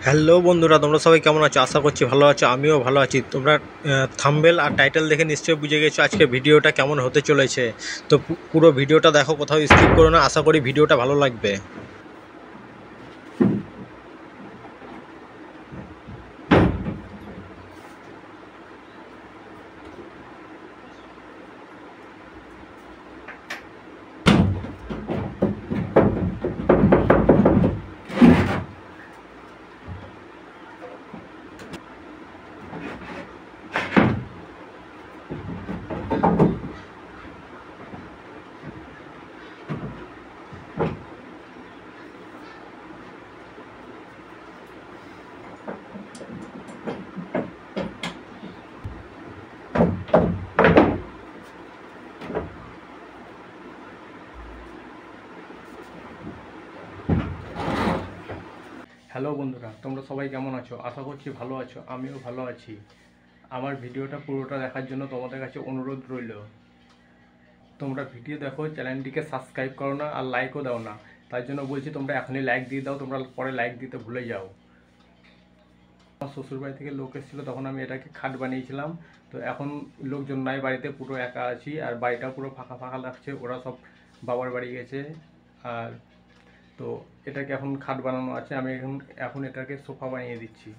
Hello বন্ধুরা, তোমরা সবাই কেমন আছো? আশা করছি ভালো আছো। আমিও ভালো আছি। তোমরা থাম্বনেল আর টাইটেল দেখে নিশ্চয়ই বুঝে গেছো আজকে ভিডিওটা কেমন হতে চলেছে। তো পুরো ভিডিওটা দেখো, কোথাও স্কিপ করো না। আশা করি ভিডিওটা ভালো লাগবে। হ্যালো বন্ধুরা, তোমরা সবাই কেমন আছো? আশা করছি ভালো আছো। আমিও ভালো আছি। আমার ভিডিওটা পুরোটা দেখার জন্য তোমাদের কাছে অনুরোধ রইল। তোমরা ভিডিও দেখো, চ্যানেলটিকে সাবস্ক্রাইব করো না আর লাইকও দাও না। তাই জন্য বলছি তোমরা এখনই লাইক দিয়ে দাও, তোমরা পরে লাইক দিতে ভুলে যাও। আমার শ্বশুরবাড়ি থেকে লোক এসেছিলো, তখন আমি এটাকে খাট বানিয়েছিলাম। তো এখন লোকজন নাই বাড়িতে, পুরো একা আছি আর বাড়িটা পুরো ফাঁকা ফাঁকা লাগছে। ওরা সব বাবার বাড়ি গেছে। আর তো এটাকে এখন খাট বানানো আছে, আমি এখন এটাকে সোফা বানিয়ে দিচ্ছি।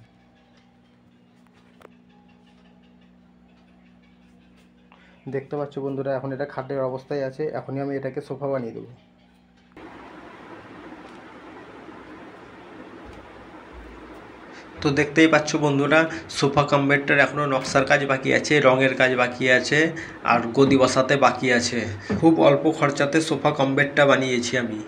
দেখতে পাচ্ছ বন্ধুরা, এখন এটা খাটের অবস্থায় আছে। এখনই আমি এটাকে সোফা বানিয়ে দেবো। তো দেখতেই পাচ্ছ বন্ধুরা, সোফা কাম বেডটার এখনও নকশার কাজ বাকি আছে, রঙের কাজ বাকি আছে, আর গদি বসাতে বাকি আছে। খুব অল্প খরচাতে সোফা কাম বেডটা বানিয়েছি আমি।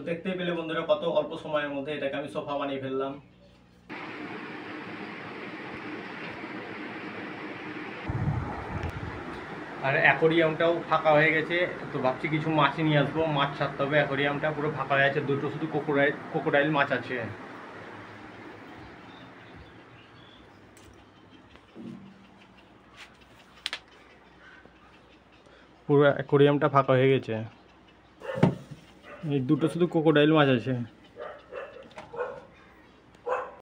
দেখতেই পেলে বন্ধুরা কত অল্প সময়ের মধ্যে এটাকে আমি সোফা বানিয়ে ফেললাম। আর অ্যাকোরিয়ামটাও ফাঁকা হয়ে গেছে, তো ভাবছি কিছু মাছই নিয়ে আসবো, মাছ ছাড়তে হবে। অ্যাকোরিয়ামটা পুরো ফাঁকা হয়ে আছে, দুটো শুধু ক্রোকোডাইল মাছ আছে। পুরো অ্যাকোরিয়ামটা ফাঁকা হয়ে গেছে, এই দুটো শুধু ক্রোকোডাইল মাছ আছে।